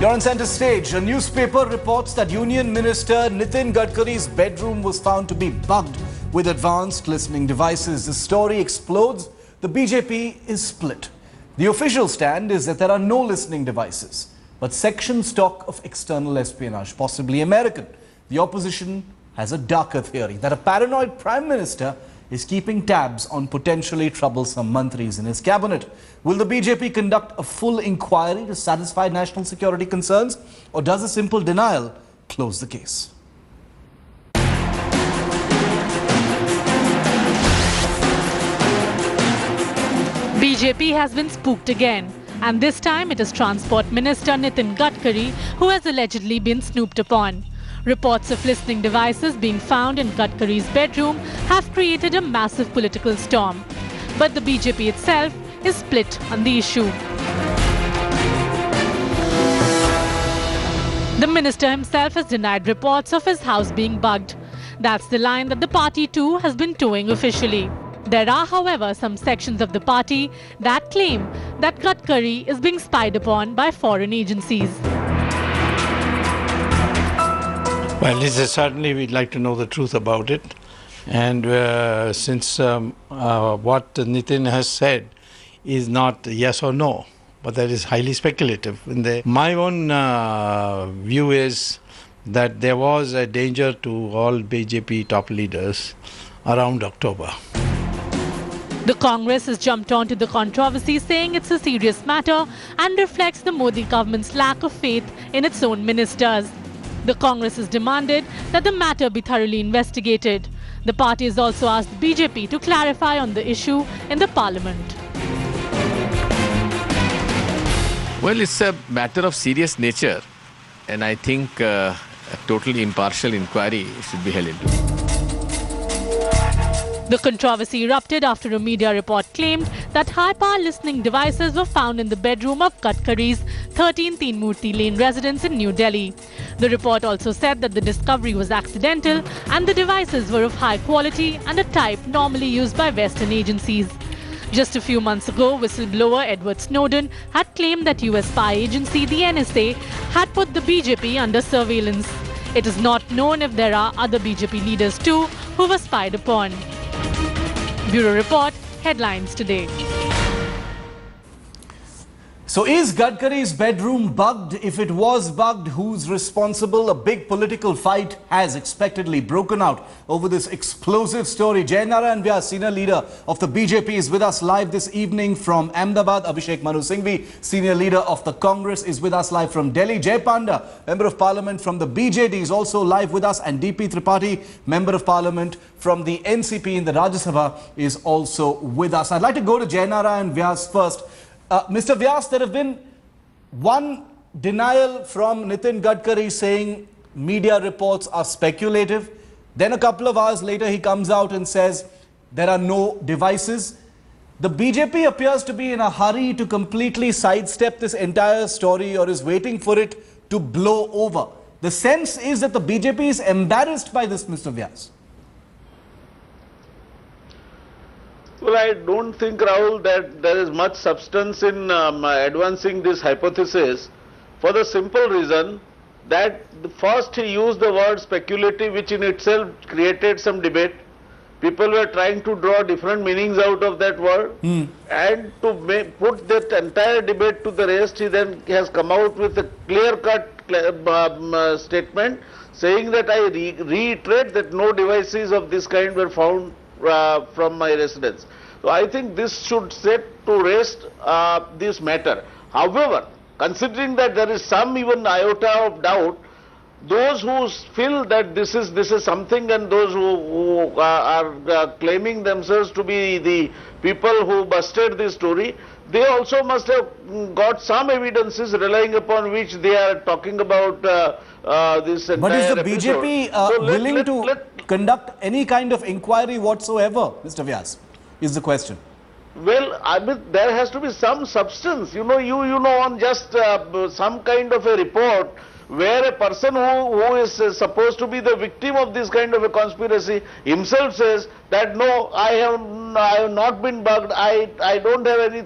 You're on center stage. A newspaper reports that Union Minister Nitin Gadkari's bedroom was found to be bugged with advanced listening devices. The story explodes. The BJP is split. The official stand is that there are no listening devices, but sections talk of external espionage, possibly American. The opposition has a darker theory that a paranoid Prime Minister is keeping tabs on potentially troublesome mantris in his cabinet. Will the BJP conduct a full inquiry to satisfy national security concerns, or does a simple denial close the case? BJP has been spooked again, and this time it is Transport Minister Nitin Gadkari who has allegedly been snooped upon. Reports of listening devices being found in Gadkari's bedroom have created a massive political storm. But the BJP itself is split on the issue. The minister himself has denied reports of his house being bugged. That's the line that the party too has been towing officially. There are, however, some sections of the party that claim that Gadkari is being spied upon by foreign agencies. Well, certainly we'd like to know the truth about it. And since what Nitin has said is not yes or no, but that is highly speculative. My own view is that there was a danger to all BJP top leaders around October. The Congress has jumped onto the controversy, saying it's a serious matter and reflects the Modi government's lack of faith in its own ministers. The Congress has demanded that the matter be thoroughly investigated. The party has also asked BJP to clarify on the issue in the parliament. Well, it's a matter of serious nature, and I think a totally impartial inquiry should be held into. The controversy erupted after a media report claimed that high-power listening devices were found in the bedroom of Gadkari's 13 Teen Murti Lane residence in New Delhi. The report also said that the discovery was accidental and the devices were of high quality and a type normally used by Western agencies. Just a few months ago, whistleblower Edward Snowden had claimed that US spy agency, the NSA, had put the BJP under surveillance. It is not known if there are other BJP leaders too who were spied upon. Bureau Report, Headlines Today. So is Gadkari's bedroom bugged? If it was bugged, who's responsible? A big political fight has expectedly broken out over this explosive story. Jainara Vyas, senior leader of the BJP, is with us live this evening from Ahmedabad. Abhishek Manu Singhvi, senior leader of the Congress, is with us live from Delhi. Jay Panda, member of parliament from the BJD, is also live with us. And DP Tripathi, member of parliament from the NCP in the Rajya Sabha, is also with us. I'd like to go to Jainara Vyas first. Mr. Vyas, there have been one denial from Nitin Gadkari saying media reports are speculative. Then a couple of hours later, he comes out and says there are no devices. The BJP appears to be in a hurry to completely sidestep this entire story, or is waiting for it to blow over. The sense is that the BJP is embarrassed by this, Mr. Vyas. Well, I don't think, Rahul, that there is much substance in advancing this hypothesis, for the simple reason that first he used the word speculative, which in itself created some debate. People were trying to draw different meanings out of that word, and to put that entire debate to the rest, he then has come out with a clear-cut statement saying that I reiterate that no devices of this kind were found from my residence. So I think this should set to rest this matter. However, considering that there is some even iota of doubt, those who feel that this is something, and those who are claiming themselves to be the people who busted this story, they also must have got some evidences relying upon which they are talking about this entire But is the episode. BJP willing to conduct any kind of inquiry whatsoever, Mr. Vyas, is the question. Well, I mean, there has to be some substance. On just some kind of a report where a person who is supposed to be the victim of this kind of a conspiracy himself says that no, I have not been bugged, I don't have any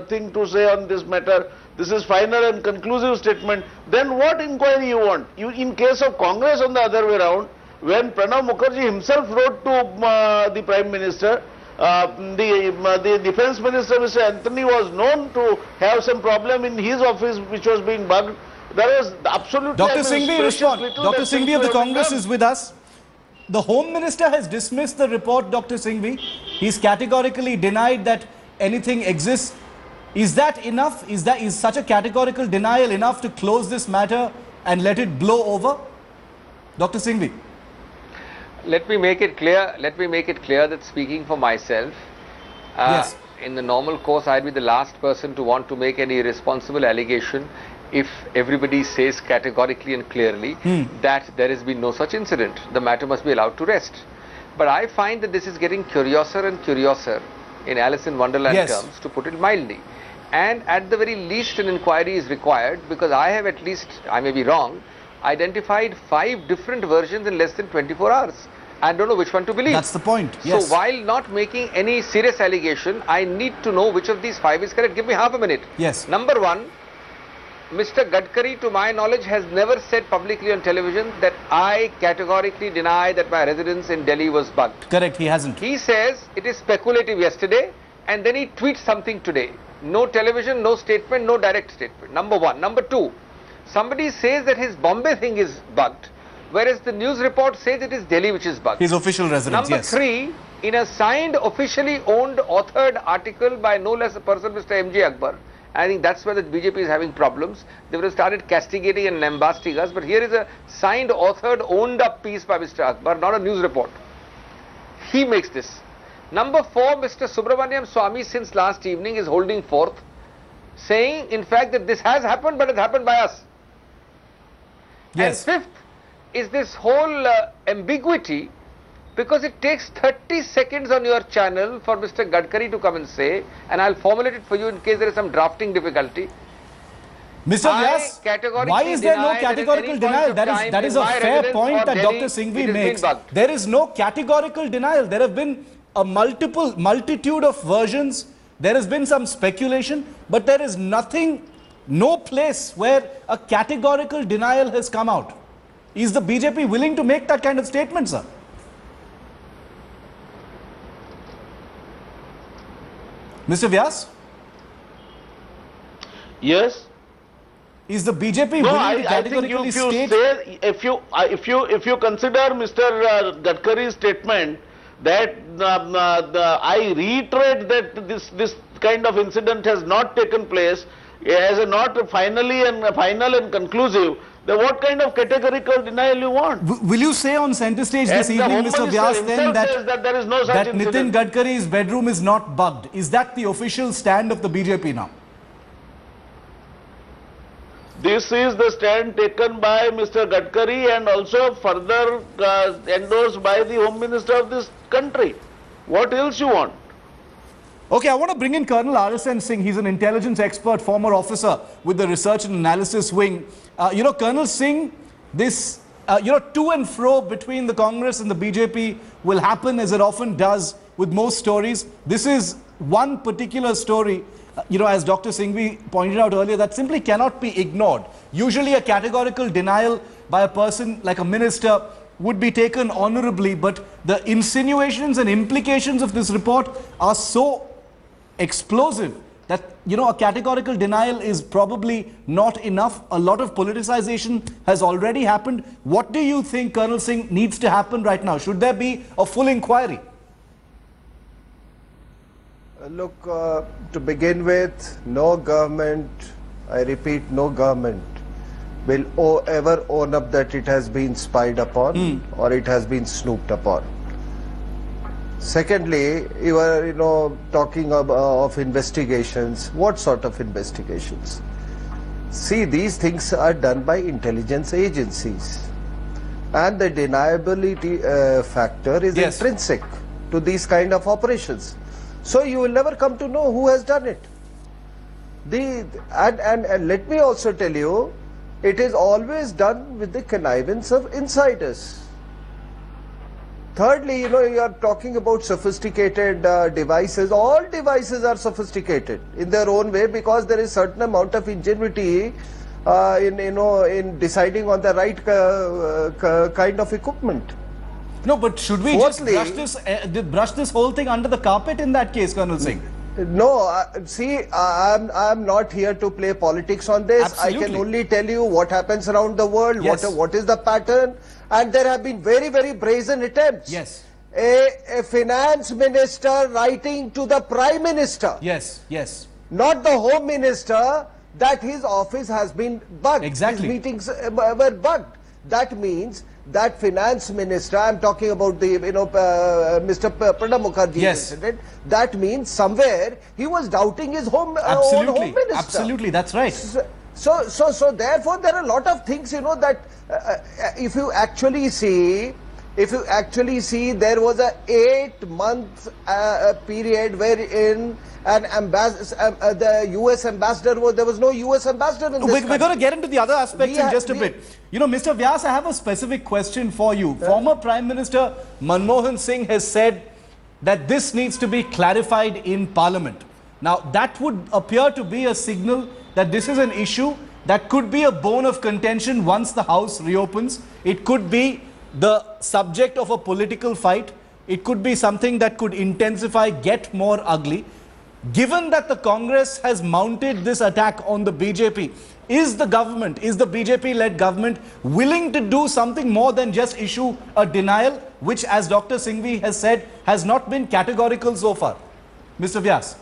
thing to say on this matter, this is final and conclusive statement, then what inquiry you want? In case of Congress, on the other way around, when Pranab Mukherjee himself wrote to the Prime Minister, the Defence Minister, Mr. Anthony, was known to have some problem in his office which was being bugged. There was absolutely... Dr. Singhvi, respond. Dr. Singhvi of the Congress is with us. The Home Minister has dismissed the report, Dr. Singhvi. He's categorically denied that anything exists. Is that enough? Is such a categorical denial enough to close this matter and let it blow over? Dr. Singhvi. Let me make it clear that speaking for myself, yes, in the normal course, I'd be the last person to want to make any irresponsible allegation if everybody says categorically and clearly that there has been no such incident. The matter must be allowed to rest. But I find that this is getting curiouser and curiouser in Alice in Wonderland terms, to put it mildly. And at the very least, an inquiry is required, because I have at least, I may be wrong, identified 5 different versions in less than 24 hours. I don't know which one to believe. That's the point. Yes. So while not making any serious allegation, I need to know which of these 5 is correct. Give me half a minute. Yes. Number 1, Mr. Gadkari, to my knowledge, has never said publicly on television that I categorically deny that my residence in Delhi was bugged. Correct, he hasn't. He says it is speculative yesterday, and then he tweets something today. No television, no statement, no direct statement. Number 1. Number 2, somebody says that his Bombay thing is bugged, whereas the news report says it is Delhi which is bugged. His official residence, Number 3, in a signed, officially owned, authored article by no less a person, Mr. M.J. Akbar. I think that's where the BJP is having problems. They would have started castigating and lambasting us, but here is a signed, authored, owned up piece by Mr. Akbar, not a news report. He makes this. Number 4, Mr. Subramaniam Swamy, since last evening, is holding forth, saying, in fact, that this has happened, but it happened by us. Yes. And 5th is this whole ambiguity, because it takes 30 seconds on your channel for Mr. Gadkari to come and say, and I'll formulate it for you in case there is some drafting difficulty. Mr. Vyas, why is there no categorical denial? That is a fair point that Dr. Singhvi makes. There is no categorical denial. There have been a multitude of versions. There has been some speculation, but there is no place where a categorical denial has come out. Is the BJP willing to make that kind of statement, sir? Mr. Vyas? Yes. Is the BJP willing to categorically state? If you consider Mr. Gadkari's statement that I reiterate that this kind of incident has not taken place, as a not final and conclusive, then what kind of categorical denial you want? Will you say on center stage this evening, Mr. Vyas, then that there is no such Nitin Gadkari's bedroom is not bugged? Is that the official stand of the BJP now? This is the stand taken by Mr. Gadkari and also further endorsed by the Home Minister of this country. What else you want? Okay, I want to bring in Colonel RSN Singh. He's an intelligence expert, former officer with the Research and Analysis Wing. Colonel Singh, this, to and fro between the Congress and the BJP will happen as it often does with most stories. This is one particular story, as Dr. Singhvi pointed out earlier, that simply cannot be ignored. Usually a categorical denial by a person like a minister would be taken honorably, but the insinuations and implications of this report are so explosive that, a categorical denial is probably not enough. A lot of politicization has already happened. What do you think, Colonel Singh, needs to happen right now? Should there be a full inquiry? Look, to begin with, no government, I repeat, no government will ever own up that it has been spied upon or it has been snooped upon. Secondly, you are, talking of investigations. What sort of investigations? See, these things are done by intelligence agencies, and the deniability factor is intrinsic to these kind of operations. So you will never come to know who has done it. And let me also tell you it is always done with the connivance of insiders. Thirdly, you are talking about sophisticated devices. All devices are sophisticated in their own way because there is certain amount of ingenuity in deciding on the right kind of equipment. No, but should we Fourthly, just brush this whole thing under the carpet in that case, Colonel Singh? No, I'm not here to play politics on this. Absolutely. I can only tell you what happens around the world, Yes. what is the pattern, and there have been very, very brazen attempts. Yes. A finance minister writing to the prime minister, Yes, yes. not the home minister, that his office has been bugged. Exactly. His meetings were bugged. That means that finance minister, I'm talking about the, Mr. Pranab Mukherjee Yes. incident, that means somewhere he was doubting his own Absolutely. home minister. Absolutely, that's right. So therefore there are a lot of things, that if you actually see, there was a 8-month period wherein the US ambassador there was no US ambassador in this We're country. going to get into the other aspects in just a bit. Mr. Vyas, I have a specific question for you. Former Prime Minister Manmohan Singh has said that this needs to be clarified in Parliament. Now, that would appear to be a signal that this is an issue that could be a bone of contention once the House reopens. It could be the subject of a political fight. It could be something that could intensify, get more ugly. Given that the Congress has mounted this attack on the BJP, is the BJP-led government willing to do something more than just issue a denial, which, as Dr. Singhvi has said, has not been categorical so far? Mr. Vyas.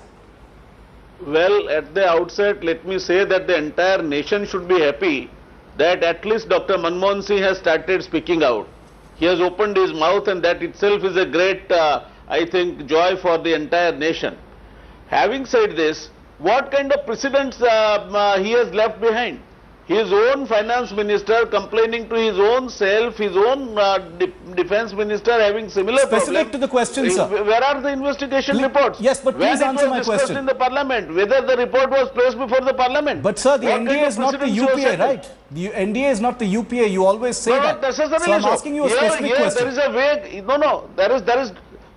Well, at the outset, let me say that the entire nation should be happy that at least Dr. Manmohan Singh has started speaking out. He has opened his mouth, and that itself is a great, I think, joy for the entire nation. Having said this, what kind of precedents he has left behind? His own finance minister complaining to his own self, his own defense minister having similar Specific problem. to the question, sir. Where are the investigation reports? Yes, but please answer my When it was discussed question. in the parliament, whether the report was placed before the parliament. But sir, the What NDA kind of is not the precedents you have UPA, set? right? The NDA is not the UPA. You always say that. Not necessarily So I'm so. asking you a specific question. There is a vague,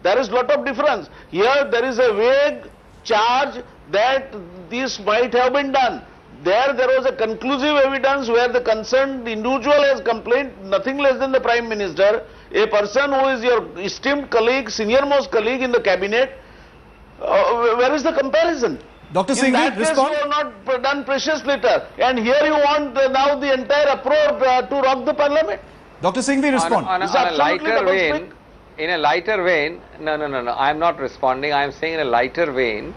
there is lot of difference. Here there is a vague charge that this might have been done. There was a conclusive evidence where the concerned individual has complained, nothing less than the Prime Minister, a person who is your esteemed colleague, senior-most colleague in the cabinet. Where is the comparison? Dr. In Singhvi, that case, respond. you have not done precious litter. And here you want now the entire uproar to rock the parliament. Dr. Singhvi, respond. On It's a absolutely lighter double vein, speak. in a lighter vein, no, I am not responding. I am saying in a lighter vein,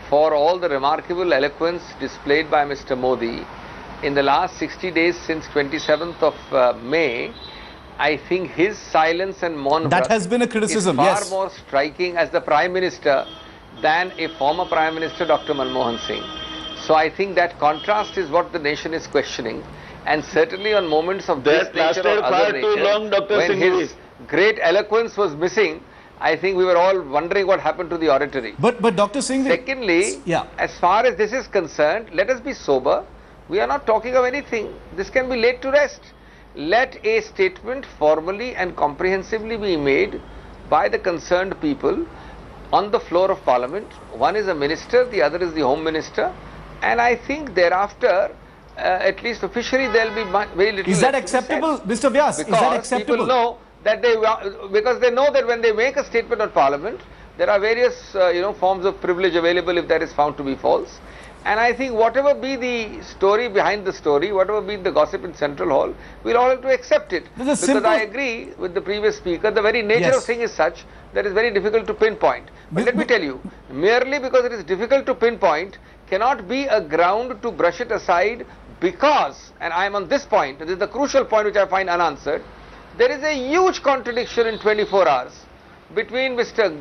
for all the remarkable eloquence displayed by Mr. Modi in the last 60 days since 27th of May, I think his silence and mourn That has been a criticism, is far yes. more striking as the Prime Minister than a former Prime Minister, Dr. Manmohan Singh. So I think that contrast is what the nation is questioning, and certainly on moments of this That nature or lasted far other too nature, long, Dr. when Singhvi. his great eloquence was missing, I think we were all wondering what happened to the oratory. But Dr. Singhvi, Secondly, as far as this is concerned, let us be sober. We are not talking of anything. This can be laid to rest. Let a statement formally and comprehensively be made by the concerned people on the floor of Parliament. One is a minister, the other is the Home Minister, and I think thereafter, at least officially, there will be very little. is that left to be said. acceptable, Mr. Vyas? Because Is that acceptable? people know that because they know that when they make a statement on Parliament, there are various forms of privilege available if that is found to be false. And I think whatever be the story behind the story, whatever be the gossip in Central Hall, we'll all have to accept it. There's a Because simple- I agree with the previous speaker, the very nature Yes. of thing is such that it's very difficult to pinpoint. But let me tell you, merely because it is difficult to pinpoint cannot be a ground to brush it aside, because, and I am on this point, this is the crucial point which I find unanswered, there is a huge contradiction in 24 hours between Mr.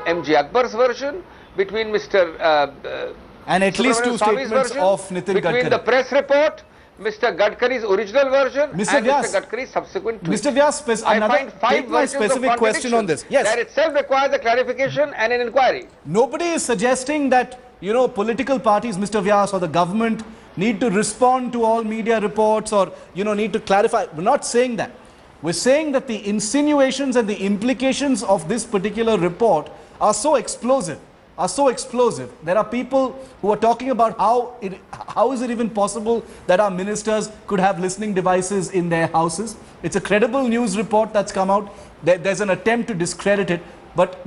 M.G. Akbar's version, between Mr. And at least two Subramanian Swamy's statements version, of Nitin between the Gadkari. press report, Mr. Gadkari's original version, Mr. and Vyas. Mr. Gadkari's subsequent tweet. Mr. Vyas, I find five take my versions of specific question on this. contradictions. Yes. That itself requires a clarification and an inquiry. Nobody is suggesting that political parties, Mr. Vyas, or the government need to respond to all media reports or, need to clarify. We're not saying that. We're saying that the insinuations and the implications of this particular report are so explosive. There are people who are talking about how is it even possible that our ministers could have listening devices in their houses. It's a credible news report that's come out. There's an attempt to discredit it. But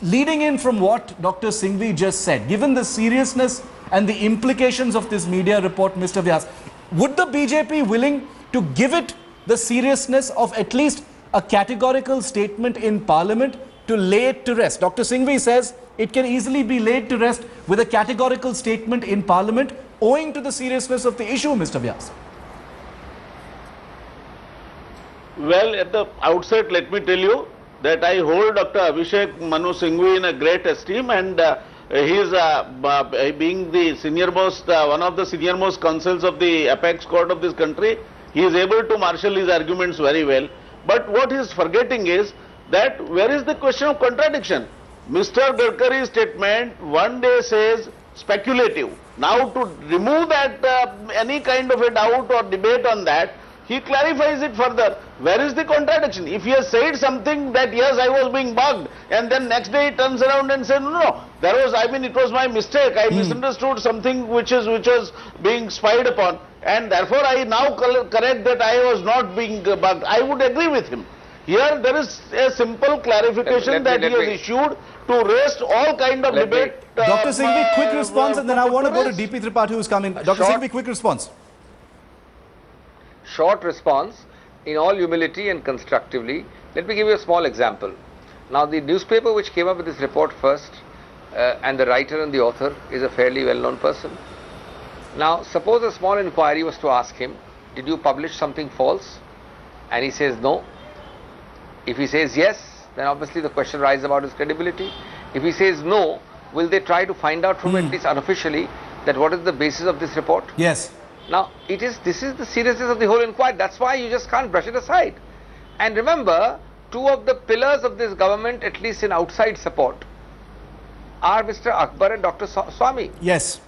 leading in from what Dr. Singhvi just said, given the seriousness and the implications of this media report, Mr. Vyas, would the BJP willing to give it the seriousness of at least a categorical statement in Parliament to lay it to rest? Dr. Singhvi says it can easily be laid to rest with a categorical statement in Parliament owing to the seriousness of the issue, Mr. Vyas. Well, at the outset, let me tell you that I hold Dr. Abhishek Manu Singhvi in a great esteem, and he is being the senior-most, one of the senior-most counsels of the apex court of this country. He is able to marshal his arguments very well. But what he is forgetting is that where is the question of contradiction? Mr. Gadkari's statement one day says speculative. Now to remove that any kind of a doubt or debate on that, he clarifies it further. Where is the contradiction? If he has said something that yes, I was being bugged, and then next day he turns around and says no, it was my mistake. I misunderstood something which was being spied upon, and therefore I now correct that I was not being bugged. I would agree with him. Here there is a simple clarification that he has issued to rest all kind of debate. Dr. Singhvi, quick response, and then I want to go to DP Tripathi who's coming. Dr. Singhvi, quick response. Short response, in all humility and constructively. Let me give you a small example. Now, the newspaper which came up with this report first, and the writer and the author is a fairly well-known person. Now, suppose a small inquiry was to ask him, did you publish something false? And he says no. If he says yes, then obviously the question arises about his credibility. If he says no, will they try to find out from at least unofficially that what is the basis of this report? Yes. Now, this is the seriousness of the whole inquiry. That's why you just can't brush it aside. And remember, two of the pillars of this government, at least in outside support, are Mr. Akbar and Dr. Swami. Yes.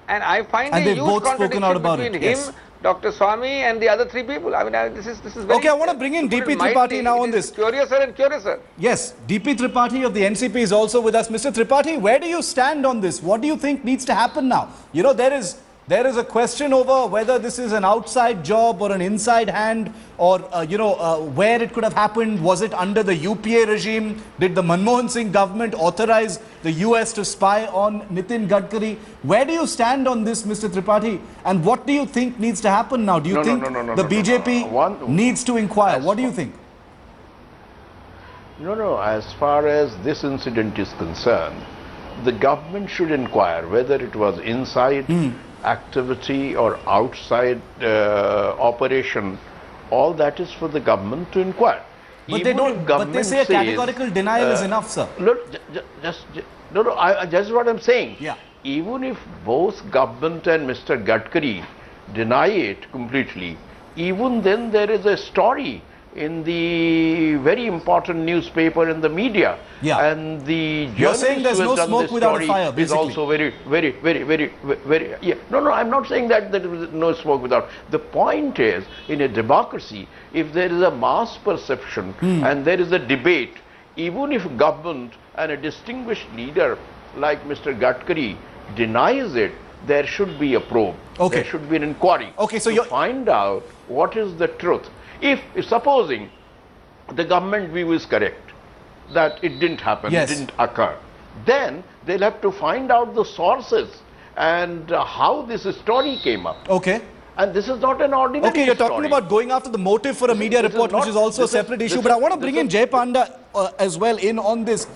And I find and a huge contradiction between him, yes, Dr. Swami and the other three people. I mean, this is very... Okay, I want to bring in DP Tripathi now on this. Curiouser and curiouser. Yes, DP Tripathi of the NCP is also with us. Mr. Tripathi, where do you stand on this? What do you think needs to happen now? There is a question over whether this is an outside job or an inside hand, or where it could have happened. Was it under the UPA regime? Did the Manmohan Singh government authorize the US to spy on Nitin Gadkari? Where do you stand on this, Mr. Tripathi? And what do you think needs to happen now? Do you think the BJP needs to inquire? What do you think? No, as far as this incident is concerned, the government should inquire whether it was inside activity or outside operation. All that is for the government to inquire. But they don't. But they say a categorical denial is enough, sir. Look, just what I'm saying. Yeah. Even if both government and Mr. Gadkari deny it completely, even then there is a story in the very important newspaper in the media, and the you're saying there's no smoke without a fire, basically. Is also very yeah. No, I'm not saying that there is no smoke without. The point is, in a democracy, if there is a mass perception and there is a debate, even if government and a distinguished leader like Mr. Gadkari denies it, there should be a probe. Okay. There should be an inquiry. Okay, so to find out what is the truth. If supposing the government view is correct, that it didn't happen, it didn't occur, then they'll have to find out the sources and how this story came up. Okay. And this is not an ordinary Okay, you're talking story. about going after the motive for a media report, which is also a separate issue. But I want to bring in Jay Panda as well in on this.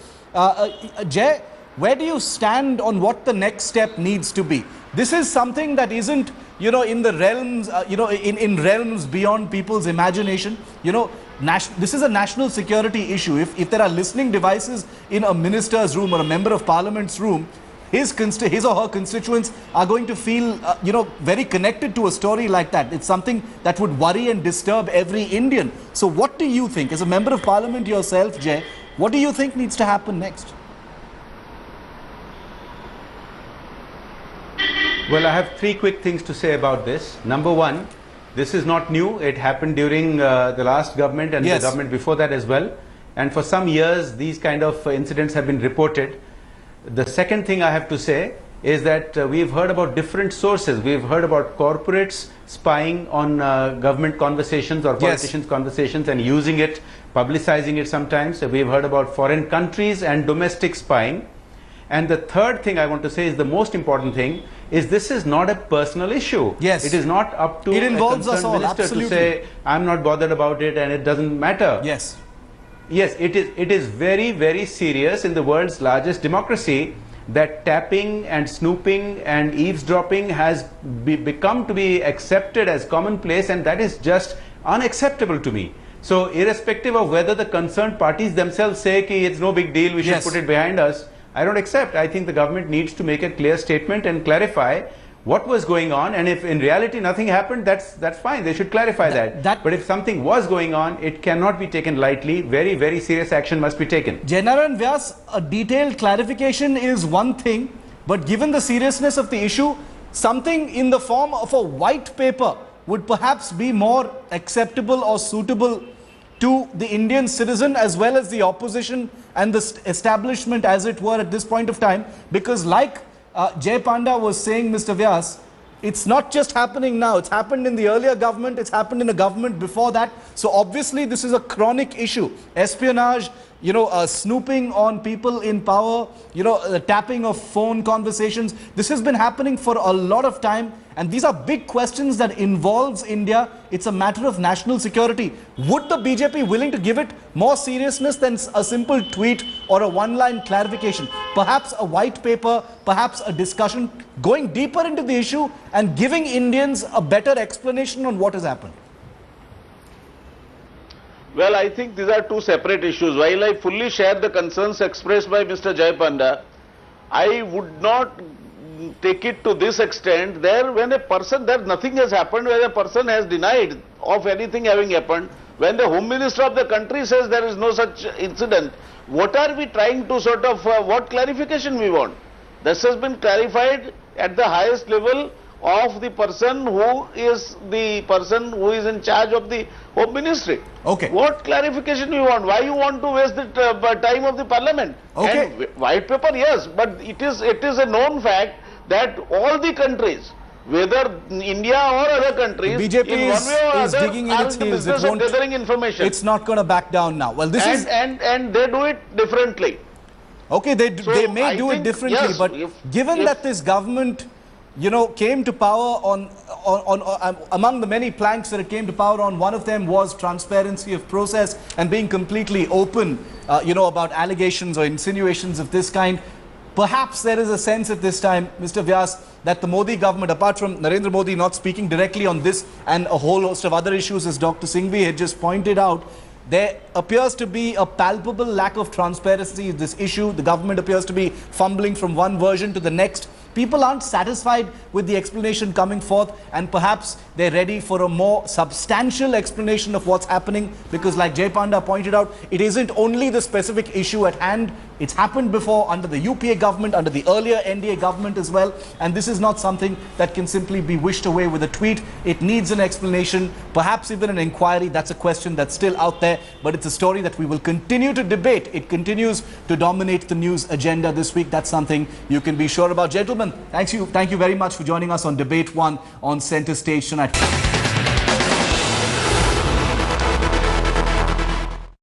Jay, where do you stand on what the next step needs to be? This is something that isn't, in the realms, in realms beyond people's imagination. This is a national security issue. If there are listening devices in a minister's room or a member of parliament's room, his or her constituents are going to feel, very connected to a story like that. It's something that would worry and disturb every Indian. So what do you think, as a member of parliament yourself, Jay, what do you think needs to happen next? Well, I have three quick things to say about this. Number one, this is not new. It happened during the last government and Yes. the government before that as well. And for some years, these kind of incidents have been reported. The second thing I have to say is that we've heard about different sources. We've heard about corporates spying on government conversations or politicians' conversations and using it, publicizing it sometimes. We've heard about foreign countries and domestic spying. And the third thing I want to say is the most important thing is this is not a personal issue. Yes. It is not up to It a involves us concerned all, minister absolutely. to say, I'm not bothered about it and it doesn't matter. Yes. Yes, it is very, very serious in the world's largest democracy that tapping and snooping and eavesdropping has become to be accepted as commonplace, and that is just unacceptable to me. So irrespective of whether the concerned parties themselves say ki it's no big deal, we should Yes. put it behind us, I don't accept. I think the government needs to make a clear statement and clarify what was going on, and if in reality nothing happened, that's fine. They should clarify that. But if something was going on, it cannot be taken lightly. Very, very serious action must be taken. Jainaran Vyas, a detailed clarification is one thing, but given the seriousness of the issue, something in the form of a white paper would perhaps be more acceptable or suitable to the Indian citizen as well as the opposition and the establishment, as it were, at this point of time, because like Jay Panda was saying, Mr. Vyas, it's not just happening now. It's happened in the earlier government. It's happened in a government before that. So obviously this is a chronic issue. Espionage, snooping on people in power, the tapping of phone conversations. This has been happening for a lot of time. And these are big questions that involves India. It's a matter of national security. Would the BJP willing to give it more seriousness than a simple tweet or a one-line clarification? Perhaps a white paper, perhaps a discussion, going deeper into the issue and giving Indians a better explanation on what has happened. Well, I think these are two separate issues. While I fully share the concerns expressed by Mr. Jay Panda, I would not take it to this extent. When a person, nothing has happened, when a person has denied of anything having happened, when the Home Minister of the country says there is no such incident, what are we trying to what clarification we want? This has been clarified at the highest level of the person who is in charge of the Home Ministry. Okay. What clarification you want? Why you want to waste the time of the Parliament? Okay. And white paper, yes, but it is a known fact that all the countries, whether India or other countries, BJP in one way or is other, digging in are its in the heels. business of gathering information. It's not going to back down now. Well, this is... And they do it differently. Okay, they may I do it think, differently, yes, but given that this government, came to power on among the many planks that it came to power on, one of them was transparency of process and being completely open, about allegations or insinuations of this kind. Perhaps there is a sense at this time, Mr. Vyas, that the Modi government, apart from Narendra Modi not speaking directly on this and a whole host of other issues, as Dr. Singhvi had just pointed out, there appears to be a palpable lack of transparency in this issue. The government appears to be fumbling from one version to the next. People aren't satisfied with the explanation coming forth, and perhaps they're ready for a more substantial explanation of what's happening, because like Jay Panda pointed out, it isn't only the specific issue at hand. It's happened before under the UPA government, under the earlier NDA government as well, and this is not something that can simply be wished away with a tweet. It needs an explanation, perhaps even an inquiry. That's a question that's still out there, but it's a story that we will continue to debate. It continues to dominate the news agenda this week. That's something you can be sure about. Gentlemen, thank you very much for joining us on Debate 1 on Center Stage tonight.